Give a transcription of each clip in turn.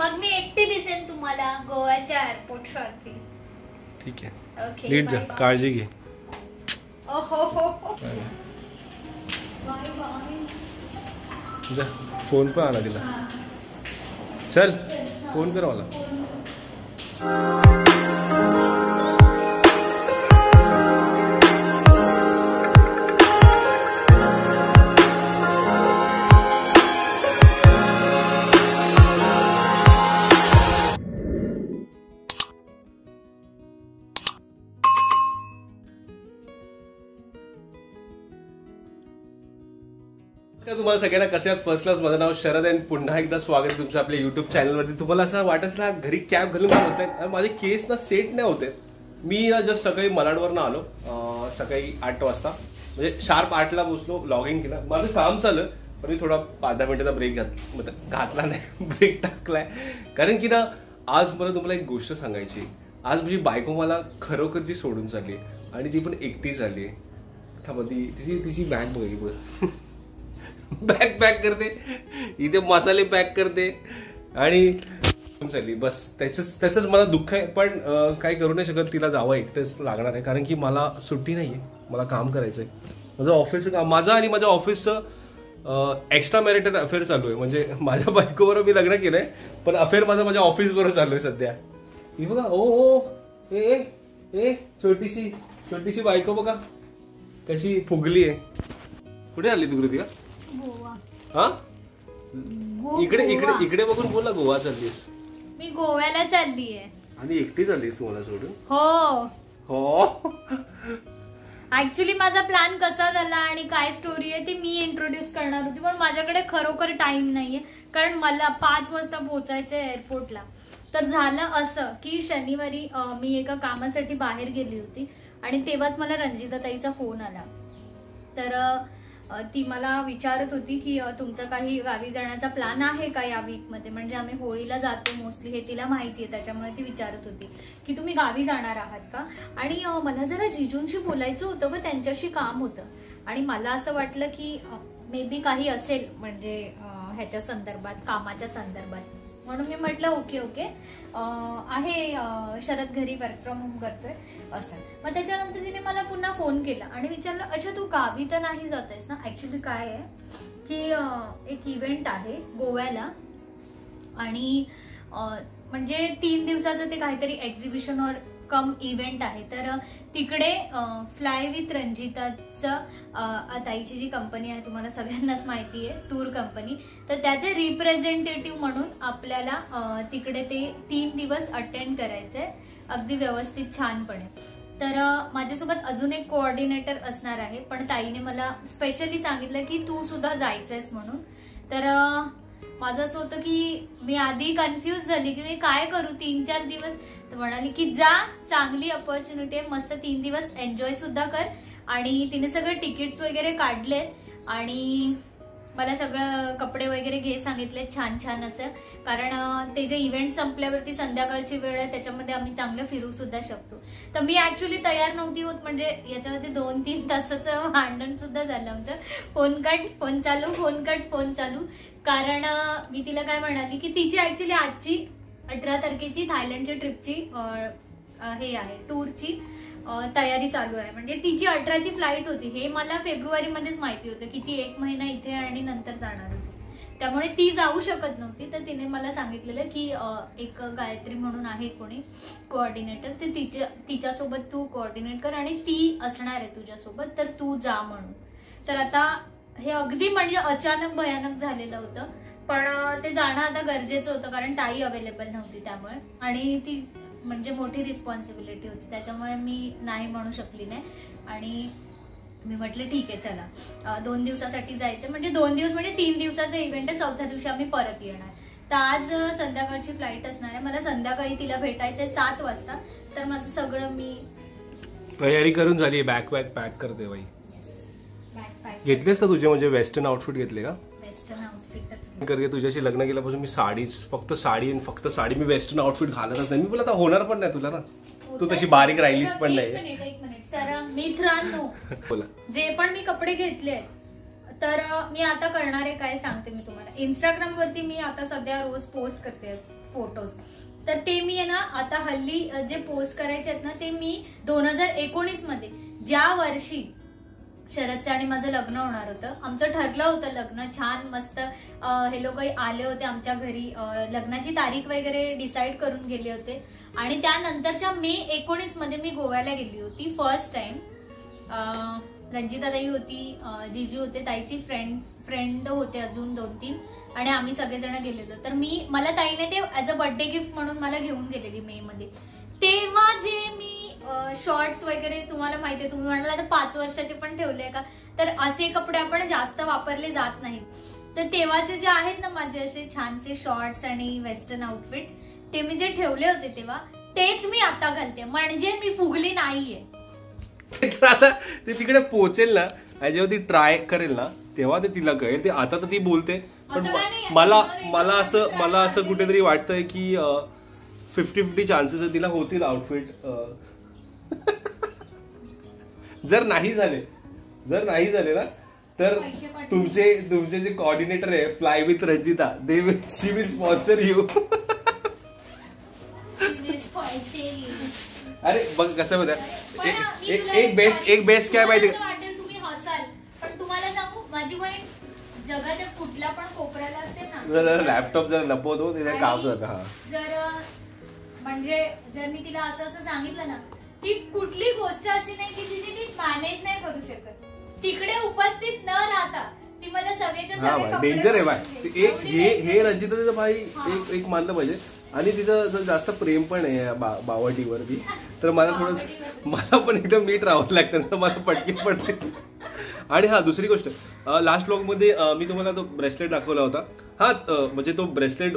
मग मी एकटी दिसेन तुम्हाला गोव्याच्या एअरपोर्ट वरती. ठीक आहे. ओके. नीट जा, काळजी घे. ओहो हो हो. Bye bye. जा, फोन पण आला तिला. चल फोन कर मला. तुम्हाला सगळ्यांना कसे आहात? First class. माझं नाव शरद आणि पुन्हा एकदा स्वागत आहे तुमचं आपल्या युट्यूब चॅनलवरती. तुम्हाला असं वाटत असेल घरी कॅब घालून काय बसलाय, माझे केस ना सेट नाही होते. मी जस्ट सकाळी मलाडवरनं आलो सकाळी 8 वाजता, म्हणजे शार्प 8ला पोचलो, लॉगिंग केलं, माझं काम चाललं. पण मी थोडा 5-10 मिनिटाचा ब्रेक घातला नाही, ब्रेक टाकलाय. कारण की ना आज मला तुम्हाला एक गोष्ट सांगायची. आज माझी बायको मला खरोखरची सोडून चालली आणि ती पण एकटी झाली. तिची बॅग बघ, बॅग पॅक करते इथे, मसाले पॅक करते आणि चालली. बस त्याच मला दुःख आहे. पण काही करू नाही शकत, तिला जावं एकटंच लागणार आहे. कारण की मला सुट्टी नाहीये, मला काम करायचंय. माझं ऑफिसचं काम, माझं आणि माझ्या ऑफिसचं एक्स्ट्रा मॅरिटल अफेअर चालू आहे. म्हणजे माझ्या बायकोबरोबर मी लग्न केलंय, पण अफेअर माझ्या ऑफिस बरोबर चालू आहे सध्या. ही बघा, ओ ए ए छोटीशी बायको बघा कशी फुगली आहे. कुठे आली तू कृतिका? हा, इकडे बघून बोला. गोवा चाललीस? मी गोव्याला चाललीये. आणि एकटी चाललीस तू मला सोडून? हो हो. ऍक्च्युली माझा प्लॅन कसा झाला आणि काय स्टोरी आहे ती मी इंट्रोड्यूस करणार होती, पण माझ्याकडे खरोखर टाइम नाहीये. कारण मला 5 वाजता पोहोचायचंय एअरपोर्टला. तर झालं असं की शनिवारी मी एका कामासाठी बाहेर गेली होती आणि तेव्हाच मला रंजिता ताईचा फोन आला. तर ती मला विचारत होती की तुमचा काही गावी जाण्याचा प्लॅन आहे का या वीकमध्ये. म्हणजे आम्ही होळीला जातो मोस्टली, हे तिला माहिती आहे. त्याच्यामुळे ती विचारत होती की तुम्ही गावी जाणार आहात का. आणि मला जरा जिजूंशी बोलायचं होतं व त्यांच्याशी काम होतं. आणि मला असं वाटलं की मे बी काही असेल, म्हणजे ह्याच्या संदर्भात, कामाच्या संदर्भात. म्हणून मी म्हटलं ओके आहे, शरद घरी वर्क फ्रॉम होम करतोय असं. मग त्याच्यानंतर तिने मला पुन्हा फोन केला आणि विचारलं, अच्छा तू गावी तर नाही जातेस ना. ऍक्च्युली काय आहे की एक इव्हेंट आहे गोव्याला आणि म्हणजे 3 दिवसाचं ते काहीतरी एक्झिबिशन और कम इव्हेंट आहे. तर तिकडे फ्लाय विथ रंजिताचं ताईची जी कंपनी आहे तुम्हाला सगळ्यांनाच माहिती आहे, टूर कंपनी. तर त्याचे रिप्रेझेंटेटिव्ह म्हणून आपल्याला तिकडे ते 3 दिवस अटेंड करायचंय अगदी व्यवस्थित छानपणे. तर माझ्यासोबत अजून एक कोऑर्डिनेटर असणार आहे, पण ताईने मला स्पेशली सांगितलं की तू सुद्धा जायचंयस म्हणून. तर माझं असं होतं की मी आधी कन्फ्यूज झाली की मी काय करू 3-4 दिवस. तर म्हणाली की जा, चांगली अपॉर्च्युनिटी आहे, मस्त 3 दिवस एन्जॉय सुद्धा कर. आणि तिने सगळे तिकीट्स वगैरे काढले आणि मला सगळं कपडे वगैरे घे सांगितले छान असं. कारण ते जे इव्हेंट संपल्यावरती संध्याकाळची वेळ आहे, त्याच्यामध्ये आम्ही चांगलं फिरू सुद्धा शकतो. तर मी ऍक्च्युली तयार नव्हती होत. म्हणजे याच्यामध्ये 2-3 तासाचं भांडण सुद्धा झालं आमचं. फोन कट फोन चालू, फोन कट फोन चालू. कारण मी तिला काय म्हणाली की तिची ऍक्च्युली आजची 18 तारखेची थायलंडच्या ट्रिपची हे आहे, टूरची तयारी चालू आहे. म्हणजे तिची 18ची फ्लाईट होती. हे मला फेब्रुवारीमध्येच माहिती होतं की ती 1 महिना इथे आणि नंतर जाणार होती. त्यामुळे ती जाऊ शकत नव्हती. तर तिने मला सांगितलेलं की एक गायत्री म्हणून आहे कोणी कोऑर्डिनेटर, ते तिच्यासोबत तू कोऑर्डिनेट कर आणि ती असणार आहे तुझ्यासोबत, तर तू जा म्हणून. तर आता हे अगदी म्हणजे अचानक भयानक झालेलं होतं, पण ते जाणं आता गरजेचं होतं कारण ताई अवेलेबल नव्हती त्यामुळे. आणि ती म्हणजे मोठी रिस्पॉन्सिबिलिटी होती, त्याच्यामुळे मी नाही म्हणू शकली नाही. आणि मी म्हटलं ठीक आहे चला, 2 दिवसासाठी जायचं. म्हणजे 2 दिवस म्हणजे 3 दिवसाचं इव्हेंट आहे, 4थ्या दिवशी आम्ही परत येणार. तर आज संध्याकाळची फ्लाईट असणार आहे. मला संध्याकाळी तिला भेटायचंय 7 वाजता. तर माझं सगळं मी तयारी करून झाली. बॅग पॅक करते बाई. घेतलेस का तुझे म्हणजे वेस्टर्न आउटफिट घेतले का? वेस्टर्न आउटफिटच करते. तुझ्याशी लग्न केल्यापासून मी फक्त साडी मी वेस्टर्न आउटफिट घालतच नाही. मी बोला आता होणार पण नाही तुला ना, तू तशी बारीक राहिलीस पण नाही. एक मिनिट सर, मित्रांनो बोला. जे पण मी कपडे घेतले तर मी आता करणार आहे काय सांगते मी तुम्हाला. इंस्टाग्राम वरती मी आता सध्या रोज पोस्ट करते फोटोज, तर ते मी आहे ना आता हल्ली जे पोस्ट करायचे आहेत ना ते मी 2019 मध्ये, ज्या वर्षी शरदचं आणि माझं लग्न होणार होतं, आमचं ठरलं होतं लग्न छान मस्त, हे लोक आले होते आमच्या घरी, लग्नाची तारीख वगैरे डिसाईड करून गेले होते आणि त्यानंतरच्या मे 19 मध्ये मी गोव्याला गेली होती फर्स्ट टाइम. रंजिता ताई होती, जिजू होते, ताईची फ्रेंड होते अजून 2-3 आणि आम्ही सगळेजण गेलेलो. तर मला ताईने ते ऍज अ बर्थडे गिफ्ट म्हणून मला घेऊन गेलेली मे मध्ये. तेव्हा जे मी शॉर्ट्स वगैरे तुम्हाला माहितीये, तुम्ही म्हणाला तर 5 वर्षाचे पण ठेवले का, तर असे कपडे आपण जास्त वापरले जात नाहीत. तर तेव्हाचे जे आहेत ना माझे असे छानसे शॉर्ट्स आणि वेस्टर्न आउटफिट, ते मी जे ठेवले होते तेव्हा तेच मी आता घालते, म्हणजे मी फुगली नाहीये. आता ते तिकडे पोहोचेल ना, जेव्हा ती ट्राय करेल ना तेव्हा ते तिला कळेल. ते आता तर ती बोलते, पण मला असं कुठेतरी वाटतंय की 50-50 चान्सेस तिला होतील आउटफिट. जर नाही झाले ना तर तुमचे जे कोऑर्डिनेटर आहे fly with Ranjita, she will sponsor you. अरे बघ कसं माहिती, एक बेस्ट काय माहिती, तुम्ही हसाल पण तुम्हाला सांगू माझी बहीण जगाच्या कुठल्या पण कोपऱ्याला असेल ना, जर लॅपटॉप जर लपवतो तिथे काम करतं. म्हणजे जर मी तिला असं सांगितलं ना, ती कुठली गोष्ट अशी नाही की तिथे ती मॅनेज नाही करू शकत. तिकडे उपस्थित न राहता ती मला सगळेच्या सगळे डेंजर आहे बाय. हे रंजिताचं भाई एक मानलं पाहिजे. आणि तिचं जर जास्त प्रेम पण आहे बावटीवरती, तर मला पण एकदम नीट राहावं लागतं तर मला पटकी पडते. आणि हा दुसरी गोष्ट, लास्ट ब्लॉग मध्ये मी तुम्हाला तो ब्रेसलेट दाखवला होता. हा म्हणजे तो ब्रेसलेट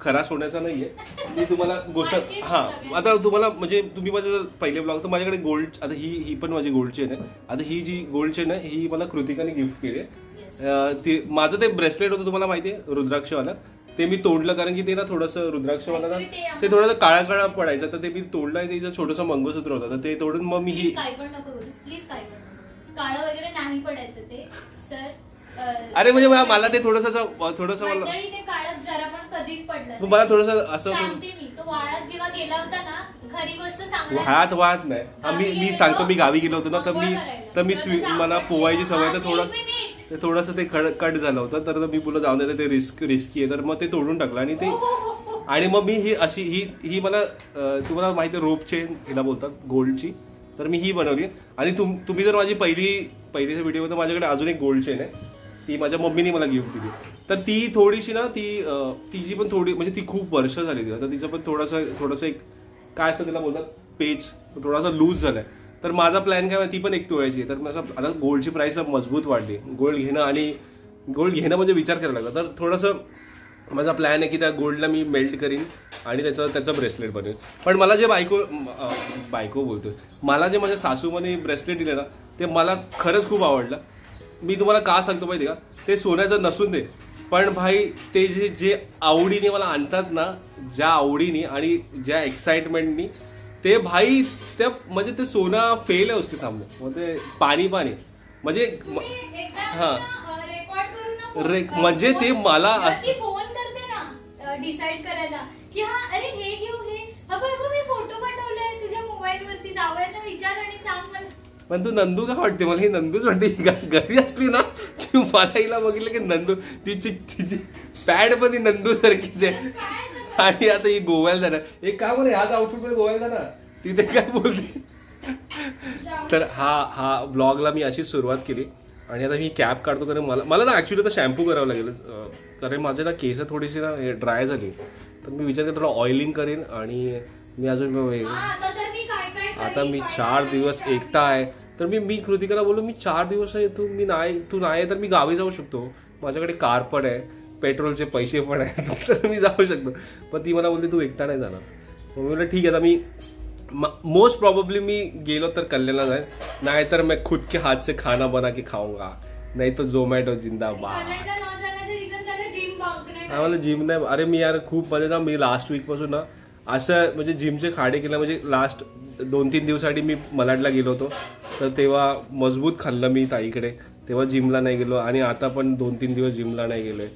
खरा सोन्याचा नाहीये. मी तुम्हाला गोष्ट आता तुम्हाला म्हणजे तुम्ही माझं जर पहिले ब्लॉग, तर माझ्याकडे गोल्ड, आता ही पण माझी गोल्ड चेन आहे. आता ही जी गोल्ड चेन आहे ही मला कृतिकाने गिफ्ट केली आहे. माझं ते ब्रेसलेट होतं तुम्हाला माहितीये रुद्राक्षवाला, ते मी तोडलं कारण की ते ना थोडंसं रुद्राक्षवाला ना ते थोडंसं काळा पडायचं, तर ते मी तोडलं आणि ते छोटंसं मंगळसूत्र होतं, तर ते तोडून मग मी ही काळं वगैरे नाही पडायचं ते सर. अरे म्हणजे मला ते थोडंसं जरा पण कधीच पडलं मला थोडंसं असं सांगते मी. तो वाळत जेव्हा गेला होता ना, खरी गोष्ट सांगतो, वाळत नाही. मी सांगतो, मी गावी गेलो होतो ना, तर मी मला पोवायची सवय, तर थोडंसं ते कट झालं होतं, तर मी पुढे जाऊन देते, ते रिस्की आहे, तर मग ते तोडून टाकलं. आणि ते आणि मग मी ही अशी ही मला तुम्हाला माहिती आहे रोप चेन हिला बोलतात गोल्डची, तर मी ही बनवली. आणि तुम्ही जर माझी पहिलीच्या व्हिडिओ, माझ्याकडे अजून एक गोल्ड चेन आहे, ती माझ्या मम्मीने मला गिफ्ट दिली. तर ती थोडीशी ना तिची पण थोडी म्हणजे ती खूप वर्ष झाली तिला, तर तिचं पण थोडंसं एक काय असं तिला बोलतात पेच थोडासा लूज झालाय. तर माझा प्लॅन काय, ती पण 1 तोळ्याची. तर आता गोल्डची प्राइस मजबूत वाढली, गोल्ड घेणं म्हणजे विचार करायला लागला. तर थोडंसं माझा प्लॅन आहे की त्या गोल्डला मी मेल्ट करीन आणि त्याचं ब्रेसलेट बनवेन. पण मला जे बायको बोलतोय, मला जे माझ्या सासूमध्ये ब्रेसलेट दिले ना, ते मला खरंच खूप आवडलं. मी तुम्हाला का सांगतो माहिती का, ते सोन्याचं नसून दे, पण भाई ते जे आवडीने मला आणतात ना, ज्या आवडीने आणि ज्या एक्साइटमेंटनी, ते भाई ते म्हणजे ते सोना फेल आहे उसके सामने. मग ते पाणी म्हणजे हा म्हणजे ते मला फोन करते ना डिसाइड करायला की हा अरे हे घेऊ, हे मी फोटो पाठवलाय तुझ्या मोबाईल वरती, जावयाला विचार आणि सांग मला. पण तू नंदू का वाटते मला, ही नंदूच वाटते. घरी असली ना की मला हिला बघितलं की नंदू, तिची पॅड पण ती नंदू सारखीच आहे. आणि आता ही गोव्याला जाणार, एक काम आहे ह्याच आउटफिट मध्ये गोव्याला जाणार, तिथे काय बोलते. तर हा ब्लॉगला मी अशी सुरुवात केली. आणि आता मी कॅप काढतो, कारण मला ना ऍक्च्युली आता शॅम्पू करावं लागेल, कारण माझे ना केस थोडीशी ना ड्राय झाली. तर मी विचार करतो थोडं ऑइलिंग करेन. आणि मी अजून आता मी 4 दिवस एकटा आहे, तर मी कृतिकाला बोललो मी 4 दिवस आहे, तू नाही तर मी गावी जाऊ शकतो, माझ्याकडे कार पण आहे, पेट्रोलचे पैसे पण आहेत, तर मी जाऊ शकतो. पण ती मला बोलली तू एकटा नाही जाणार. मग मी बोललं ठीक आहे, आता मी मोस्ट प्रॉबेबली मी गेलो तर कल्याणला जाईल, नाहीतर मैं खुद के हाथ से खाना बना के खाऊंगा, नाही तर झोमॅटो जिंदाबाद. मला जिम नाही, अरे मी यार खूप म्हणजे ना, मी लास्ट वीक पासून ना असं म्हणजे जिमचे खाडे केले. म्हणजे लास्ट 2-3 दिवसासाठी मी मलाडला गेलो होतो, तर तेव्हा मजबूत खाल्लं मी ताईकडे, तेव्हा जिमला नाही गेलो. आणि आता पण 2-3 दिवस जिमला नाही गेलोय.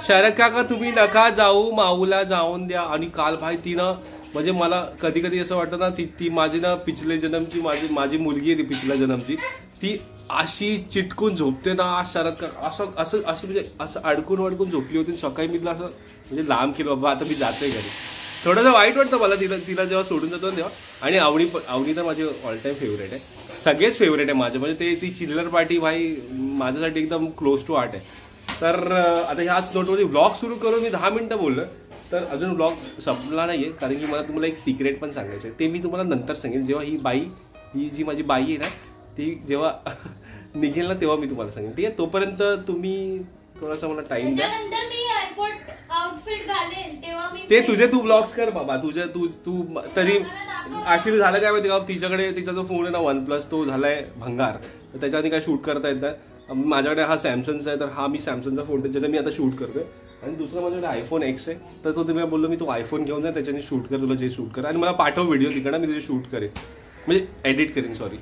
शरद काका तुम्ही नका जाऊ, माऊला जाऊन द्या. आणि काल भाई तिनं म्हणजे मला कधी कधी असं वाटतं ना, ती माझी ना पिछले जन्मची माझी मुलगी आहे ती पिछल्या जन्मची. ती अशी चिटकून झोपते ना शरद काका, असं असं असं म्हणजे असं अडकून झोपली होती. सकाळी मी तिला असं म्हणजे लांब केलं, बाबा आता मी जातोय घरी. थोडंसं वाईट वाटतं मला तिला जेव्हा सोडून जातो तेव्हा. आणि आवडी तर माझी ऑल टाईम फेवरेट आहे, सगळेच फेवरेट आहे माझे. म्हणजे ती चिल्लर पार्टी भाई माझ्यासाठी एकदम क्लोज टू आर्ट आहे. तर आता ह्याच नोटवरती व्लॉग सुरू करून मी 10 मिनिटं बोललो. तर अजून व्लॉग संपला नाही आहे, कारण की मला तुम्हाला एक सिक्रेट पण सांगायचं आहे. ते मी तुम्हाला नंतर सांगेन, जेव्हा ही जी माझी बाई आहे ना ती जेव्हा निघेल ना तेव्हा मी तुम्हाला सांगेन, ठीक आहे. तोपर्यंत तुम्ही थोडासा मला टाइम द्या. ते तू व्लॉग्स कर बाबा, तू तरी ऍक्च्युली झालं काय माहिती का, तिच्याकडे तिचा जो फोन आहे ना OnePlus तो झालाय भंगार, तर त्याच्याने काय शूट करता येत नाही. माझ्याकडे हा सॅमसंगचा आहे, तर हा मी सॅमसंगचा फोन ज्याचा मी आता शूट करतोय. आणि दुसरा माझ्याकडे iPhone X आहे, तर तो तुम्ही बोललो मी तो iPhone घेऊन जा, त्याच्याने शूट कर, तुला जे शूट कर आणि मला पाठव व्हिडिओ तिकडं, मी तुझे शूट करेन, म्हणजे एडिट करेन, सॉरी.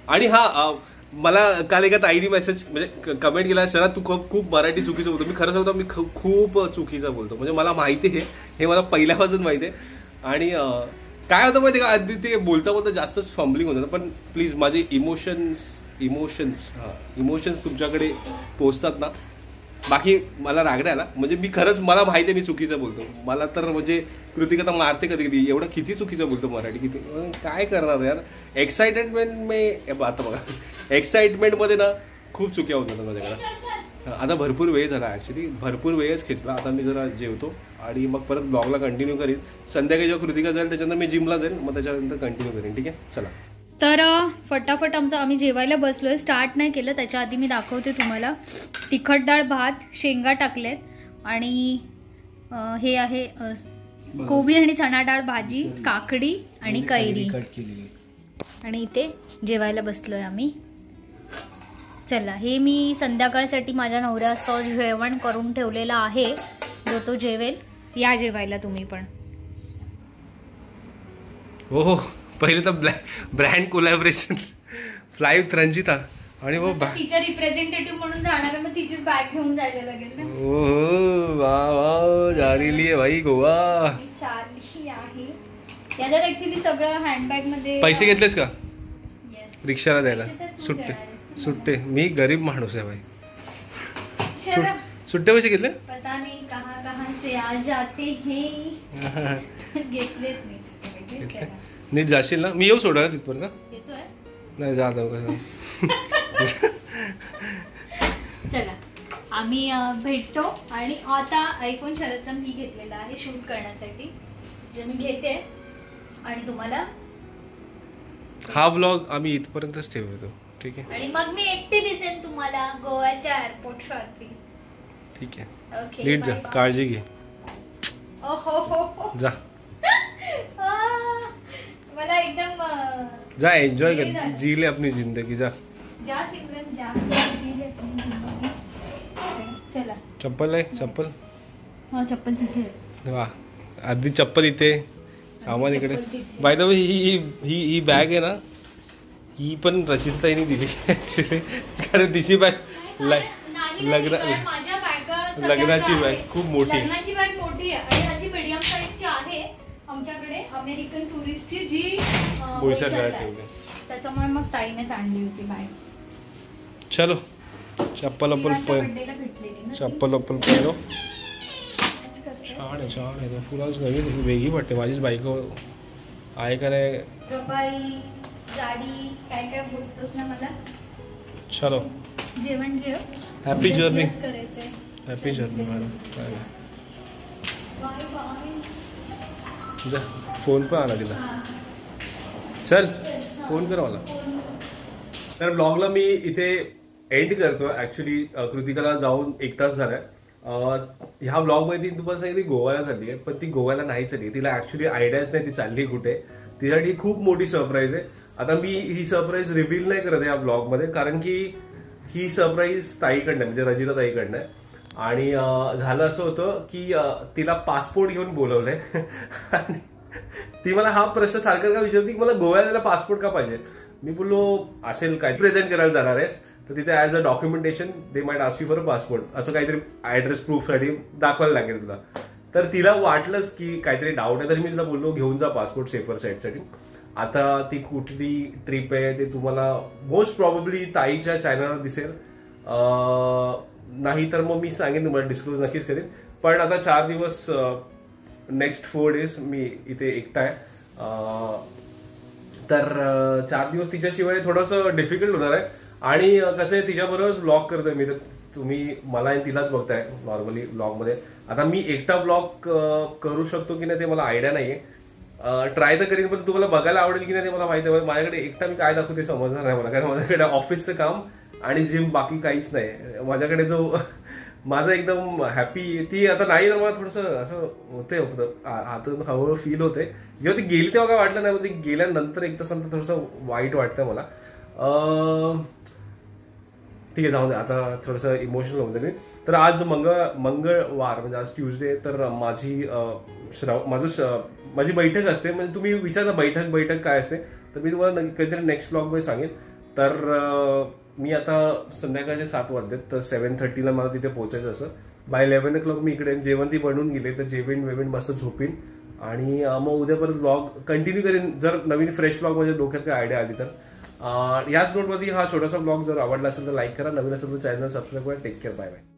आणि हा मला काल एका ताईने मेसेज म्हणजे कमेंट केला, शरद तू खूप मराठी चुकीचं बोलतो. मी खरं सांगतो, मी खूप चुकीचं बोलतो, म्हणजे मला माहिती आहे, हे मला पहिल्यापासून माहिती आहे. आणि काय होतं माहिती का, आधी ते बोलता जास्तच फंबलिंग होतं. पण प्लीज माझे इमोशन्स तुमच्याकडे पोचतात ना, बाकी मला राग नाही आला. म्हणजे मी खरंच मला माहिती आहे मी चुकीचं बोलतो. मला तर म्हणजे कृतिका तर मारते कधी एवढं किती चुकीचं बोलतो मराठी, किती काय करणार यार. एक्साइटमेंटमध्ये ना खूप चुक्या होतात माझ्याकडे. आता भरपूर वेळ झाला, ॲक्च्युली भरपूर वेळच खेचला. आता मी जरा जेवतो आणि मग परत ब्लॉगला कंटिन्यू करीन. संध्याकाळी जेव्हा कृतिका जाईल त्याच्यानंतर मी जिमला जाईल, मग त्याच्यानंतर कंटिन्यू करेन, ठीक आहे. चला तर फटाफट आम्ही जेवायला बसलोय. स्टार्ट नाही केलं, त्याच्या आधी मी दाखवते तुम्हाला. तिखट डाळ भात, शेंगा टाकलेत आणि हे आहे कोबी आणि चणा डाळ भाजी, काकडी आणि कैरी. आणि इथे जेवायला बसलोय आम्ही. चला, हे मी संध्याकाळसाठी माझ्या नवऱ्याचं जेवण करून ठेवलेलं आहे, जो तो जेवेल. या जेवायला तुम्ही पण. हो, पहिले तर ब्रँड कोलॅबरेशन फ्लाईव्ह रंजिता आणि वो तिचा रिप्रेझेंटेटिव्ह म्हणून जाणार, मग तिचीच बॅग घेऊन जायला लागेल ना. हो, वा जा रही है भाई गोवा. चालली आहे याला. ऍक्च्युली सगळं हँडबॅग मध्ये. पैसे घेतलेस का रिक्षाला द्यायला? सुट्टे मी गरीब माणूस आहे भाई. सुट्टे पैसे घेतले? पता नाही कहां से आ जाते हैं. घेतलेत मी. नीट जाशील ना? मी येऊ सोडायला तिथपर्यंत? नाही जात. चला आम्ही भेटतो. आणि आता iPhone शरदचा मी घेतलेला आहे शूट करण्यासाठी, जे मी घेते. आणि तुम्हाला हा व्लॉग आम्ही इथपर्यंतच ठेवतो, ठीक आहे. आणि मग मी एकटी दिसेन तुम्हाला गोव्याच्या एअरपोर्टवरती, ठीक आहे. नीट जा, काळजी घे. जा, मला एकदम जा, एन्जॉय कर, जी ले अपनी जिंदगी. जा सिमरन जा, जी ले अपनी जिंदगी. चला. चप्पल आहे? चप्पल? हा, चप्पल तिथे. वा, आधी चप्पल इथे, सामान इकडे. By the way he bag आहे ना, ही पण रचिताईने दिली ऍक्च्युली, कारण तिची बॅग लग्नाची बॅग खूप मोठी. लग्नाची बॅग मोठी आहे आणि अशी मीडियम साईजची आहे आमच्याकडे, अमेरिकन टुरिस्टची, जी त्याच्यामुळे मग ताईनेच आणली होती बॅग. चलो, चप्पल पहिलो. छान आहे फुलाच नवीन वेगळी वाटते. माझीच बाईक आहे का नाही? गाडी काय काय बोलतोस ना मला. चलो, जेवण जेव. Happy journey. Happy journey madam. जा, फोन पण आला तिला. चल, फोन कर मला. तर ब्लॉगला मी इथे एंड करतो. ऍक्च्युली कृतिकाला जाऊन 1 तास झालाय. ह्या ब्लॉगमध्ये ती तुम्हाला सांगितली गोव्याला चालली आहे, पण ती गोव्याला नाही चालली. तिला ऍक्च्युली आयडियाच नाही ती चालली कुठे. तिच्यासाठी खूप मोठी सरप्राईज आहे. आता मी ही सरप्राईज रिव्हील नाही करत या ब्लॉगमध्ये, कारण की ही सरप्राईज ताईकडनं म्हणजे रजिता ताईकडनं आहे. आणि झालं असं होतं की तिला पासपोर्ट घेऊन बोलवलंय. आणि ती मला हा प्रश्न सारखा का विचारते की मला गोव्याला जायला पासपोर्ट का पाहिजे. मी बोललो असेल काय, प्रेझेंट करायला जाणार आहेस तर तिथे as a documentation they might ask you for a passport, असं काहीतरी ऍड्रेस प्रूफसाठी दाखवायला लागेल तुला. तर तिला वाटलंच की काहीतरी डाऊट आहे, तरी मी तिला बोललो घेऊन जा पासपोर्ट सेफर साईडसाठी. आता ती कुठली ट्रिप आहे ते तुम्हाला मोस्ट प्रॉबेबली ताईच्या चॅनलवर दिसेल, नाही तर मग मी सांगेन तुम्हाला, डिस्क्लोज नक्कीच करेन. पण आता 4 दिवस नेक्स्ट 4 days मी इथे एकटा आहे, तर 4 दिवस तिच्याशिवाय थोडंसं डिफिकल्ट होणार आहे. आणि कसं आहे तिच्याबरोबरच ब्लॉग करतोय मी, तर तुम्ही मला आणि तिलाच बघताय नॉर्मली ब्लॉगमध्ये. आता मी एकटा ब्लॉग करू शकतो की नाही ते मला आयडिया नाहीये, ट्राय तर करीन, पण तुम्हाला बघायला आवडेल की नाही ते मला माहिती आहे. माझ्याकडे एकटा मी काय दाखवते समजणार नाही मला, कारण माझ्याकडे ऑफिसचं काम आणि जिम बाकी काहीच नाही. माझ्याकडे जो माझं एकदम हॅपी ती आता नाही, तर मला थोडंसं असं होते, हातून हळूहळू फील होते. जेव्हा ती गेली तेव्हा काय वाटलं नाही, पण ती गेल्यानंतर एक तासानंतर थोडंसं वाईट वाटतं मला. ठीक आहे, जाऊ दे, आता थोडंसं इमोशनल होते मी. तर आज मंगळवार म्हणजे आज ट्यूजडे, तर माझी बैठक असते. म्हणजे तुम्ही विचारता बैठक काय असते, तर मी तुम्हाला काहीतरी नेक्स्ट ब्लॉगमध्ये सांगेन. तर मी आता संध्याकाळचे 7 वाजलेत, तर 7:30ला मला तिथे पोहोचायचं असं. बाय 11 o'clock मी इकडे, जेवण ती बनवून गेले, तर जेवण मस्त झोपीन आणि मग उद्या परत ब्लॉग कंटिन्यू करेन. जर नवीन फ्रेश ब्लॉग म्हणजे डोक्यात काय आयडिया आली तर. याच नोटमध्ये हा छोटासा ब्लॉग जर आवडला असेल तर लाईक करा, नवीन असेल तर चॅनल सबस्क्राईब करा. Take care, bye bye.